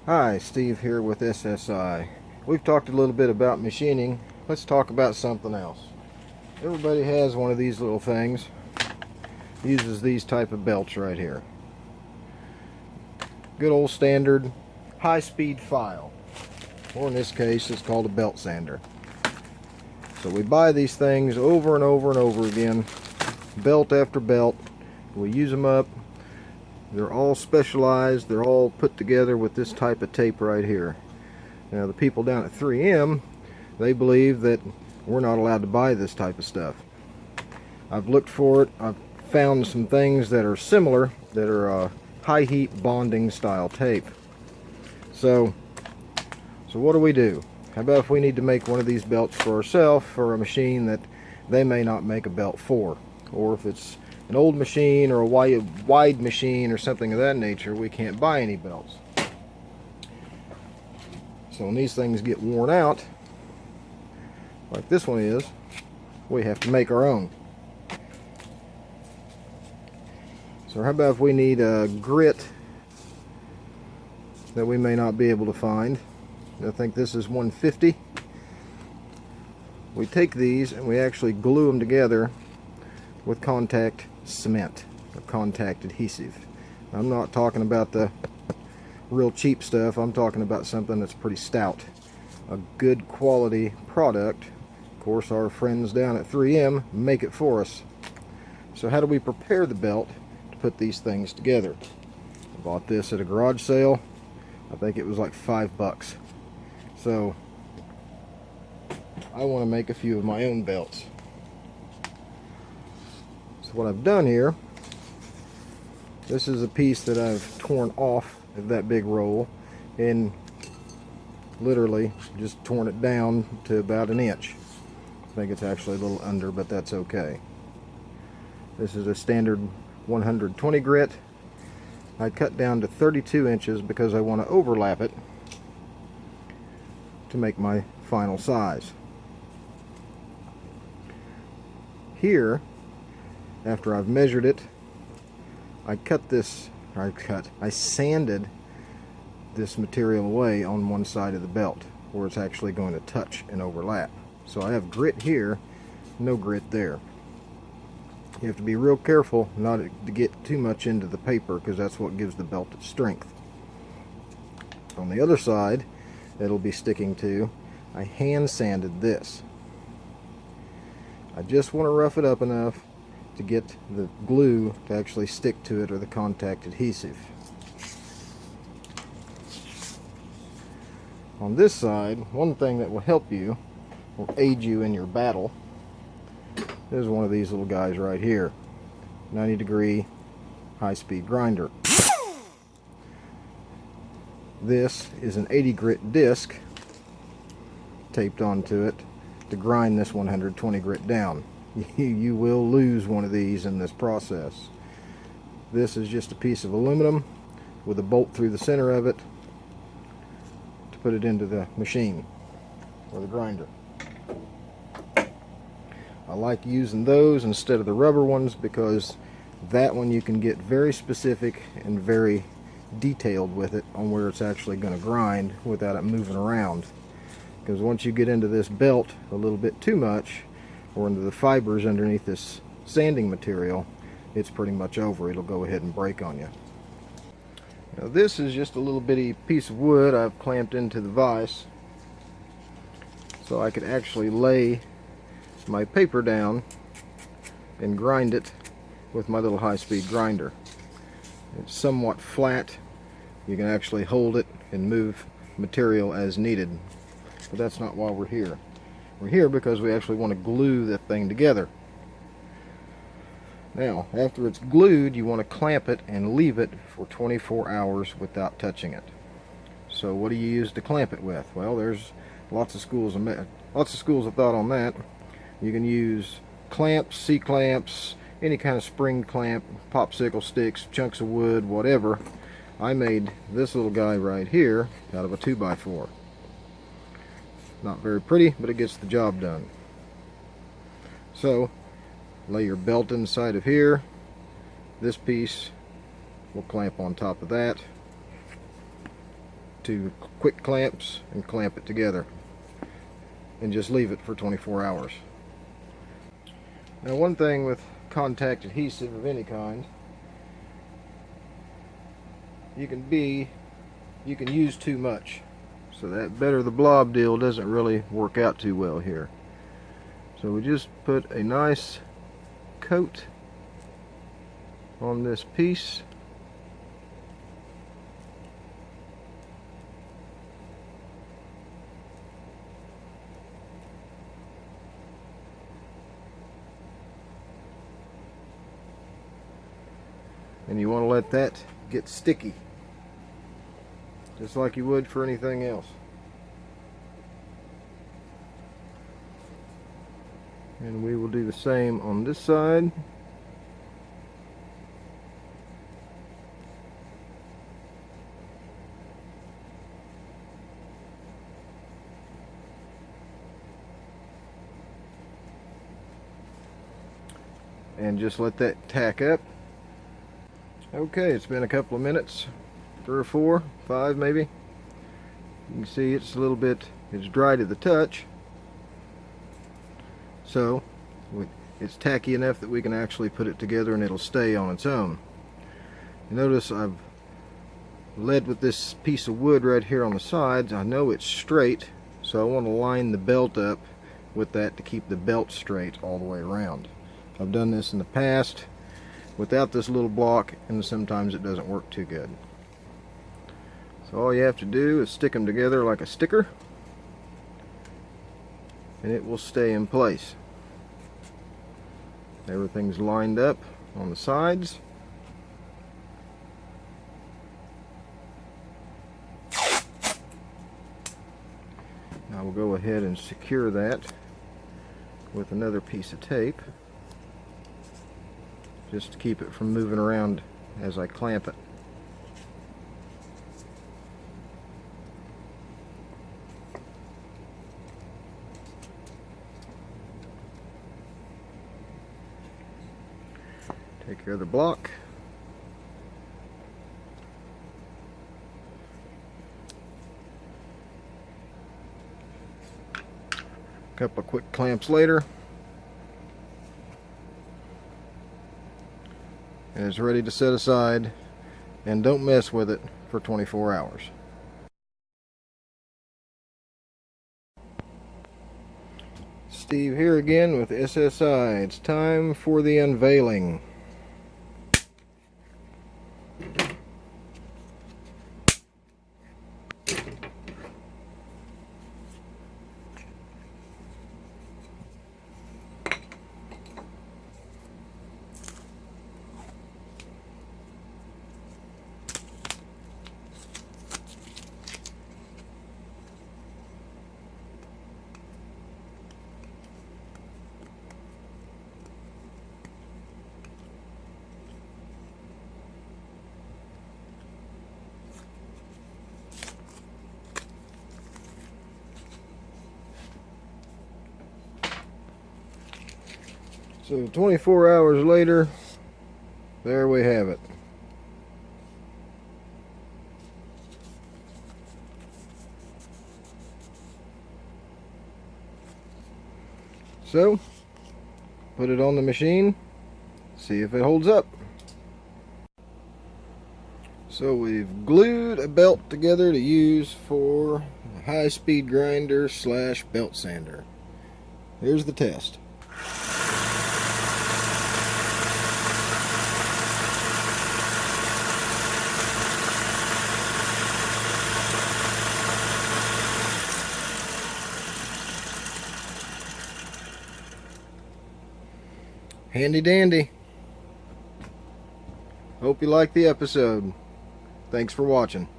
Hi, Steve here with SSI. We've talked a little bit about machining. Let's talk about something else. Everybody has one of these little things. Uses these type of belts right here. Good old standard high-speed file. Or in this case, it's called a belt sander. So we buy these things over and over and over again. Belt after belt. We use them up. They're all specialized, they're all put together with this type of tape right here. Now the people down at 3M, they believe that we're not allowed to buy this type of stuff. I've looked for it, I've found some things that are similar, that are high heat bonding style tape. So what do? How about if we need to make one of these belts for ourselves for a machine that they may not make a belt for? Or if it's an old machine or a wide machine or something of that nature, we can't buy any belts. So when these things get worn out, like this one is, we have to make our own. So how about if we need a grit that we may not be able to find? I think this is 150. We take these and we actually glue them together with contact cement or contact adhesive. I'm not talking about the real cheap stuff. I'm talking about something that's pretty stout, a good quality product. Of course, our friends down at 3M make it for us. So how do we prepare the belt to put these things together? I bought this at a garage sale. I think it was like $5. So I want to make a few of my own belts. So what I've done here, this is a piece that I've torn off of that big roll and literally just torn it down to about an inch. I think it's actually a little under, but that's okay. This is a standard 120 grit. I cut down to 32 inches because I want to overlap it to make my final size. Here, after I've measured it, I sanded this material away on one side of the belt where it's actually going to touch and overlap. So I have grit here, no grit there. You have to be real careful not to get too much into the paper because that's what gives the belt its strength. On the other side, it'll be sticking to, I hand sanded this. I just want to rough it up enough to get the glue to actually stick to it, or the contact adhesive. On this side, one thing that will help you, will aid you in your battle, is one of these little guys right here. 90-degree high-speed grinder. This is an 80 grit disc taped onto it to grind this 120 grit down. You will lose one of these in this process. This is just a piece of aluminum with a bolt through the center of it to put it into the machine or the grinder. I like using those instead of the rubber ones because that one you can get very specific and very detailed with it on where it's actually going to grind without it moving around. Because once you get into this belt a little bit too much, or into the fibers underneath this sanding material, it's pretty much over. It'll go ahead and break on you. Now this is just a little bitty piece of wood I've clamped into the vise so I could actually lay my paper down and grind it with my little high-speed grinder. It's somewhat flat. You can actually hold it and move material as needed. But that's not why we're here. We're here because we actually want to glue the thing together. Now, after it's glued, you want to clamp it and leave it for 24 hours without touching it. So what do you use to clamp it with? Well, there's lots of schools of thought on that. You can use clamps, C-clamps, any kind of spring clamp, popsicle sticks, chunks of wood, whatever. I made this little guy right here out of a 2x4. Not very pretty, but it gets the job done. So, lay your belt inside of here. This piece will clamp on top of that to quick clamps and clamp it together and just leave it for 24 hours. Now, one thing with contact adhesive of any kind, you can use too much, so that better the blob deal doesn't really work out too well here. So we just put a nice coat on this piece. And you want to let that get sticky, just like you would for anything else. And we will do the same on this side. And just let that tack up. Okay, it's been a couple of minutes, 3 or 4, 5 maybe. You can see it's a little bit, it's dry to the touch. So it's tacky enough that we can actually put it together and it'll stay on its own. Notice I've led with this piece of wood right here on the sides. I know it's straight, so I want to line the belt up with that to keep the belt straight all the way around. I've done this in the past without this little block, and sometimes it doesn't work too good. So all you have to do is stick them together like a sticker, and it will stay in place. Everything's lined up on the sides. Now we'll go ahead and secure that with another piece of tape, just to keep it from moving around as I clamp it. Take care of the block. A couple of quick clamps later, and it's ready to set aside, and don't mess with it for 24 hours. Steve here again with SSI. It's time for the unveiling. So 24 hours later, there we have it. So, put it on the machine, see if it holds up. So we've glued a belt together to use for a high-speed grinder slash belt sander. Here's the test. Handy dandy. Hope you liked the episode. Thanks for watching.